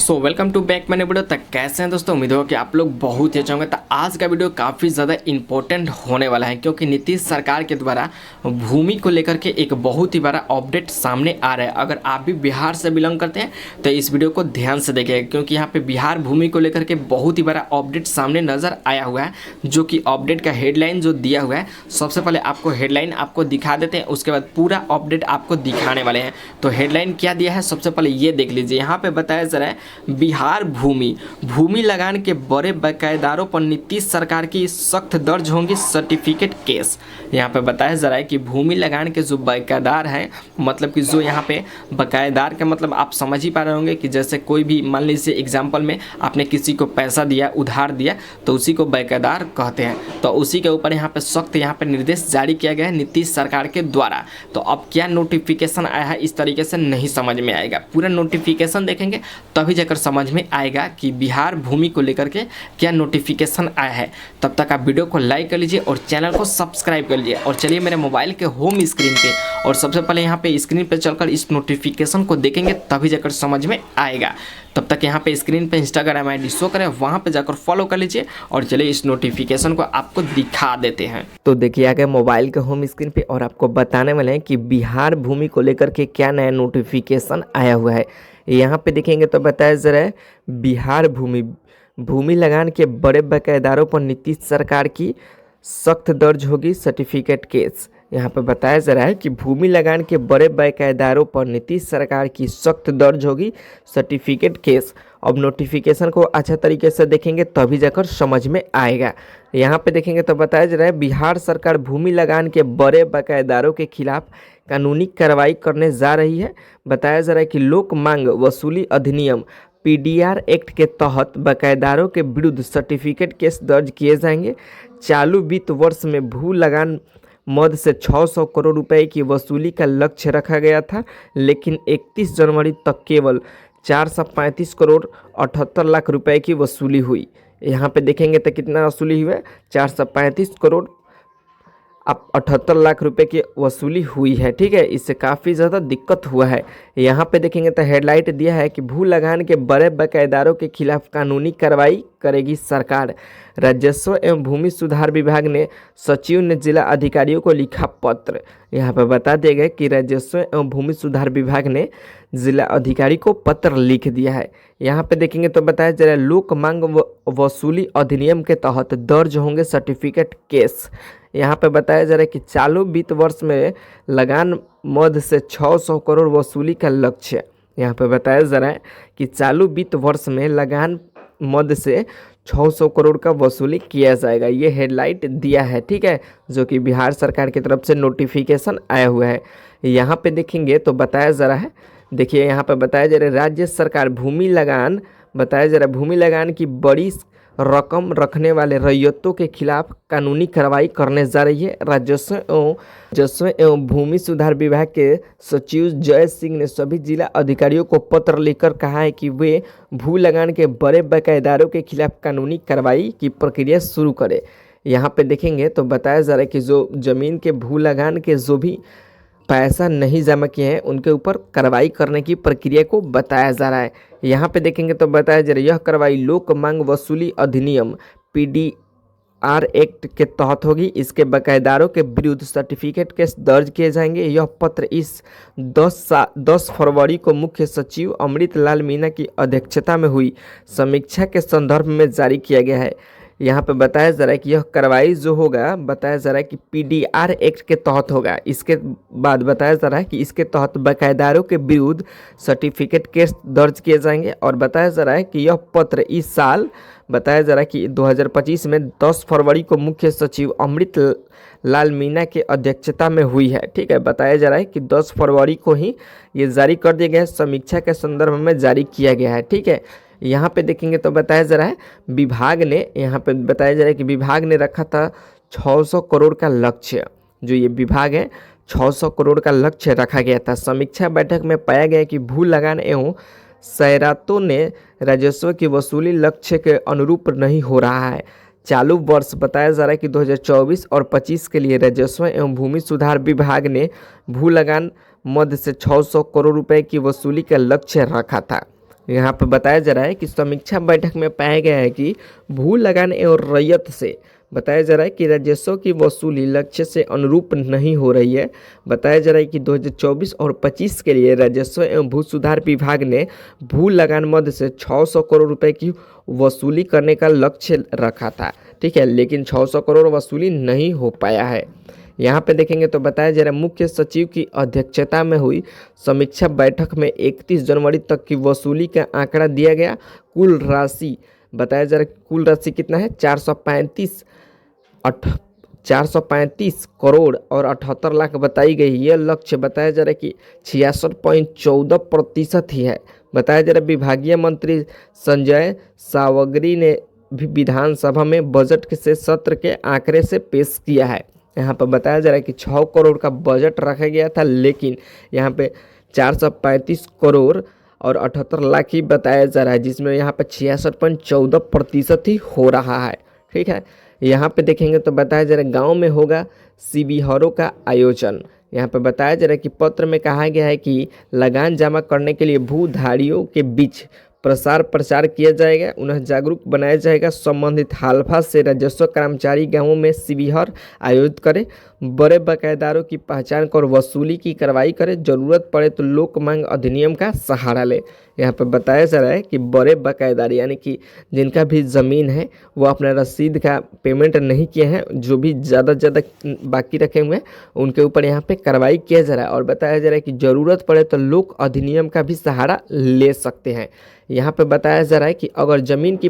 Welcome to back मैंने video तक। कैसे हैं दोस्तों, उम्मीद हो कि आप लोग बहुत ही अच्छे होंगे। तो आज का वीडियो काफ़ी ज़्यादा इंपॉर्टेंट होने वाला है क्योंकि नीतीश सरकार के द्वारा भूमि को लेकर के एक बहुत ही बड़ा अपडेट सामने आ रहा है। अगर आप भी बिहार से बिलोंग करते हैं तो इस वीडियो को ध्यान से देखिएगा क्योंकि यहाँ पे बिहार भूमि को लेकर के बहुत ही बड़ा अपडेट सामने नज़र आया हुआ है। जो कि अपडेट का हेडलाइन जो दिया हुआ है, सबसे पहले आपको हेडलाइन आपको दिखा देते हैं, उसके बाद पूरा अपडेट आपको दिखाने वाले हैं। तो हेडलाइन क्या दिया है सबसे पहले ये देख लीजिए। यहाँ पे बताया जा रहा है बिहार भूमि लगान के बड़े बकायेदारों पर नीतीश सरकार की सख्त दर्ज होंगी सर्टिफिकेट केस। यहाँ पे बताया जा रहा है कि भूमि लगान के जो बकायेदार हैं, मतलब कि जो यहाँ पे बकायेदार का मतलब आप समझ ही पा रहे होंगे कि जैसे कोई भी मान लीजिए एग्जाम्पल में आपने किसी को पैसा दिया, उधार दिया, तो उसी को बकायेदार कहते हैं। तो उसी के ऊपर यहाँ पे सख्त यहाँ पे निर्देश जारी किया गया है नीतीश सरकार के द्वारा। तो अब क्या नोटिफिकेशन आया है इस तरीके से नहीं समझ में आएगा, पूरा नोटिफिकेशन देखेंगे तभी जाकर समझ में आएगा कि बिहार भूमि को लेकर के क्या नोटिफिकेशन आया है। तब तक आप वीडियो को लाइक कर लीजिए और चैनल को सब्सक्राइब कर लीजिए। और चलिए मेरे मोबाइल के होम स्क्रीन पे और सबसे पहले यहाँ पे स्क्रीन पे चलकर इस नोटिफिकेशन को देखेंगे तभी जाकर समझ में आएगा। तब तक यहाँ पे स्क्रीन पे इंस्टाग्राम आईडी शो करें, वहाँ पे जाकर फॉलो कर लीजिए। और चलिए इस नोटिफिकेशन को आपको दिखा देते हैं। तो देखिए आ गए मोबाइल के होम स्क्रीन पे और आपको बताने वाले हैं कि बिहार भूमि को लेकर के क्या नया नोटिफिकेशन आया हुआ है। यहाँ पे देखेंगे तो बताया जा रहा है बिहार भूमि लगान के बड़े बकायेदारों पर नीतीश सरकार की सख्त दर्ज होगी सर्टिफिकेट केस। यहाँ पे बताया जा रहा है कि भूमि लगान के बड़े बकायेदारों पर नीतीश सरकार की सख्त दर्ज होगी सर्टिफिकेट केस। अब नोटिफिकेशन को अच्छा तरीके से देखेंगे तभी जाकर समझ में आएगा। यहाँ पे देखेंगे तो बताया जा रहा है बिहार सरकार भूमि लगान के बड़े बकायेदारों के खिलाफ कानूनी कार्रवाई करने जा रही है। बताया जा रहा है कि लोक मांग वसूली अधिनियम पीडीआर एक्ट के तहत बकायेदारों के विरुद्ध सर्टिफिकेट केस दर्ज किए जाएंगे। चालू वित्त वर्ष में भू लगान मद से 600 करोड़ रुपए की वसूली का लक्ष्य रखा गया था, लेकिन 31 जनवरी तक केवल 435 करोड़ 78 लाख रुपए की वसूली हुई। यहाँ पे देखेंगे तो कितना वसूली हुआ है, 435 करोड़ 78 लाख रुपए की वसूली हुई है। ठीक है, इससे काफ़ी ज़्यादा दिक्कत हुआ है। यहाँ पे देखेंगे तो हेडलाइट दिया है कि भू लगान के बड़े बकायेदारों के खिलाफ कानूनी कार्रवाई करेगी सरकार। राजस्व एवं भूमि सुधार विभाग ने सचिव ने जिला अधिकारियों को लिखा पत्र। यहाँ पर बता दिया गया कि राजस्व एवं भूमि सुधार विभाग ने जिला अधिकारी को पत्र लिख दिया है। यहाँ पे देखेंगे तो बताया जा रहा है लोक मांग वसूली अधिनियम के तहत दर्ज होंगे सर्टिफिकेट केस। यहाँ पे बताया जा रहा है कि चालू वित्त वर्ष में लगान मद से 600 करोड़ वसूली का लक्ष्य। यहाँ पे बताया जा रहा है कि चालू वित्त वर्ष में लगान मद से 600 करोड़ का वसूली किया जाएगा। ये हेडलाइट दिया है, ठीक है, जो कि बिहार सरकार की तरफ से नोटिफिकेशन आया हुआ है। यहाँ पे देखेंगे तो बताया जा रहा है, देखिए यहाँ पे बताया जा रहा है राज्य सरकार भूमि लगान, बताया जा रहा है भूमि लगान की बड़ी रकम रखने वाले रैयतों के खिलाफ कानूनी कार्रवाई करने जा रही है। राजस्व एवं भूमि सुधार विभाग के सचिव जय सिंह ने सभी जिला अधिकारियों को पत्र लिखकर कहा है कि वे भू लगान के बड़े बकायेदारों के खिलाफ कानूनी कार्रवाई की प्रक्रिया शुरू करें। यहाँ पे देखेंगे तो बताया जा रहा है कि जो जमीन के भू लगान के जो भी पैसा नहीं जमा किए हैं उनके ऊपर कार्रवाई करने की प्रक्रिया को बताया जा रहा है। यहाँ पे देखेंगे तो बताया जा रहा है यह कार्रवाई लोक मांग वसूली अधिनियम पीडीआर एक्ट के तहत होगी। इसके बकायेदारों के विरुद्ध सर्टिफिकेट केस दर्ज किए जाएंगे। यह पत्र इस 10 फरवरी को मुख्य सचिव अमृत लाल मीणा की अध्यक्षता में हुई समीक्षा के संदर्भ में जारी किया गया है। यहाँ पे बताया जा रहा है कि यह कार्रवाई जो होगा, बताया जा रहा है कि पीडीआर एक्ट के तहत होगा। इसके बाद बताया जा रहा है कि इसके तहत बकायेदारों के विरुद्ध सर्टिफिकेट केस दर्ज किए जाएंगे। और बताया जा रहा है कि यह पत्र इस साल, बताया जा रहा है कि 2025 में 10 फरवरी को मुख्य सचिव अमृत लाल मीणा के अध्यक्षता में हुई है। ठीक है, बताया जा रहा है कि 10 फरवरी को ही ये जारी कर दिया गया है, समीक्षा के संदर्भ में जारी किया गया है। ठीक है, यहाँ पे देखेंगे तो बताया जा रहा है विभाग ने, यहाँ पे बताया जा रहा है कि विभाग ने रखा था 600 करोड़ का लक्ष्य। जो ये विभाग है 600 करोड़ का लक्ष्य रखा गया था। समीक्षा बैठक में पाया गया कि भू लगान एवं सैरातों ने राजस्व की वसूली लक्ष्य के अनुरूप नहीं हो रहा है। चालू वर्ष बताया जा रहा है कि 2024 और 25 के लिए राजस्व एवं भूमि सुधार विभाग ने भू लगान मद से 600 करोड़ रुपए की वसूली का लक्ष्य रखा था। यहाँ पर बताया जा रहा है कि समीक्षा बैठक में पाया गया है कि भू लगान एवं रैयत से बताया जा रहा है कि राजस्व की वसूली लक्ष्य से अनुरूप नहीं हो रही है। बताया जा रहा है कि 2024 और 25 के लिए राजस्व एवं भू सुधार विभाग ने भू लगान मद से 600 करोड़ रुपए की वसूली करने का लक्ष्य रखा था, ठीक है, लेकिन 600 करोड़ वसूली नहीं हो पाया है। यहाँ पे देखेंगे तो बताया जा रहा है मुख्य सचिव की अध्यक्षता में हुई समीक्षा बैठक में 31 जनवरी तक की वसूली का आंकड़ा दिया गया। कुल राशि बताया जा रहा है, कुल राशि कितना है 435 करोड़ और 78 लाख बताई गई। यह लक्ष्य बताया जा रहा है कि 66.14% ही है। बताया जा रहा है विभागीय मंत्री संजय सावग्री ने भी विधानसभा में बजट के सत्र के आंकड़े से पेश किया है। यहाँ पर बताया जा रहा है कि 6 करोड़ का बजट रखा गया था, लेकिन यहाँ पे 435 करोड़ और 78 लाख ही बताया जा रहा है, जिसमें यहाँ पे 66.14% ही हो रहा है, ठीक है। यहाँ पे देखेंगे तो बताया जा रहा है गाँव में होगा शिविरों का आयोजन। यहाँ पे बताया जा रहा है कि पत्र में कहा गया है कि लगान जमा करने के लिए भूधारियों के बीच प्रचार किया जाएगा, उन्हें जागरूक बनाया जाएगा। संबंधित हालफा से राजस्व कर्मचारी गांवों में शिविर आयोजित करें, बड़े बकायेदारों की पहचान कर वसूली की कार्रवाई करें, जरूरत पड़े तो लोक मांग अधिनियम का सहारा ले। यहाँ पर बताया जा रहा है कि बड़े बकायेदार यानी कि जिनका भी ज़मीन है वो अपना रसीद का पेमेंट नहीं किए हैं, जो भी ज़्यादा बाकी रखे हुए हैं उनके ऊपर यहाँ पे कार्रवाई किया जा रहा है। और बताया जा रहा है कि ज़रूरत पड़े तो लोक अधिनियम का भी सहारा ले सकते हैं। यहाँ पे बताया जा रहा है कि अगर ज़मीन की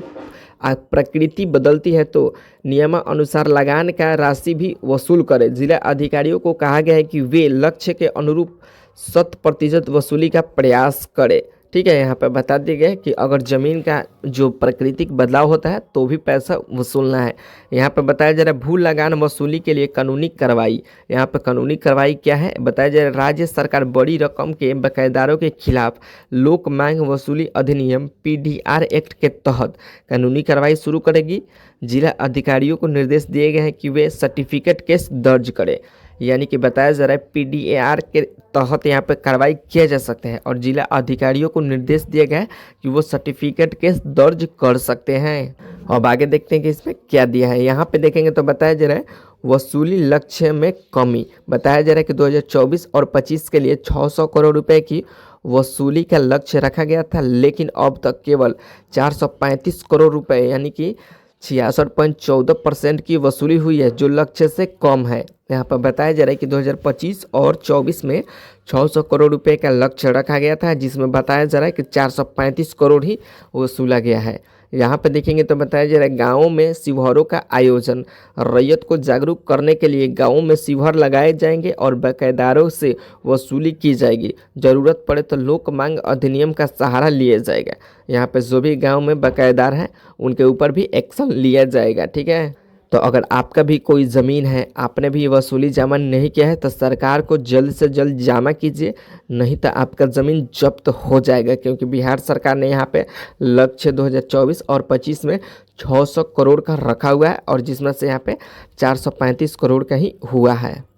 प्रकृति बदलती है तो नियमानुसार लगान का राशि भी वसूल करें। जिला अधिकारियों को कहा गया है कि वे लक्ष्य के अनुरूप 100% वसूली का प्रयास करें, ठीक है। यहाँ पे बता दिया गया है कि अगर ज़मीन का जो प्राकृतिक बदलाव होता है तो भी पैसा वसूलना है। यहाँ पे बताया जा रहा है भू लगान वसूली के लिए कानूनी कार्रवाई। यहाँ पे कानूनी कार्रवाई क्या है बताया जा रहा है, राज्य सरकार बड़ी रकम के बकायेदारों के खिलाफ लोक मांग वसूली अधिनियम PDR एक्ट के तहत कानूनी कार्रवाई शुरू करेगी। जिला अधिकारियों को निर्देश दिए गए हैं कि वे सर्टिफिकेट केस दर्ज करें, यानी कि बताया जा रहा है PDR के तहत यहाँ पे कार्रवाई किया जा सकते हैं। और जिला अधिकारियों को निर्देश दिया गया है कि वो सर्टिफिकेट केस दर्ज कर सकते हैं। अब आगे देखते हैं कि इसमें क्या दिया है। यहाँ पे देखेंगे तो बताया जा रहा है वसूली लक्ष्य में कमी। बताया जा रहा है कि 2024 और 25 के लिए 600 करोड़ रुपए की वसूली का लक्ष्य रखा गया था, लेकिन अब तक केवल 435 करोड़ रुपए यानी कि 66.14% की वसूली हुई है, जो लक्ष्य से कम है। यहाँ पर बताया जा रहा है कि 2025 और 24 में 600 करोड़ रुपए का लक्ष्य रखा गया था, जिसमें बताया जा रहा है कि 435 करोड़ ही वसूला गया है। यहाँ पे देखेंगे तो बताया जा रहा है गाँवों में शिविरों का आयोजन। रैयत को जागरूक करने के लिए गाँवों में शिविर लगाए जाएंगे और बकायेदारों से वसूली की जाएगी। ज़रूरत पड़े तो लोक मांग अधिनियम का सहारा लिया जाएगा। यहाँ पे जो भी गाँव में बकायेदार हैं उनके ऊपर भी एक्शन लिया जाएगा, ठीक है। तो अगर आपका भी कोई ज़मीन है, आपने भी वसूली जमा नहीं किया है तो सरकार को जल्द से जल्द जमा कीजिए, नहीं तो आपका ज़मीन जब्त हो जाएगा। क्योंकि बिहार सरकार ने यहाँ पे लक्ष्य 2024 और 25 में 600 करोड़ का रखा हुआ है, और जिसमें से यहाँ पे 435 करोड़ का ही हुआ है।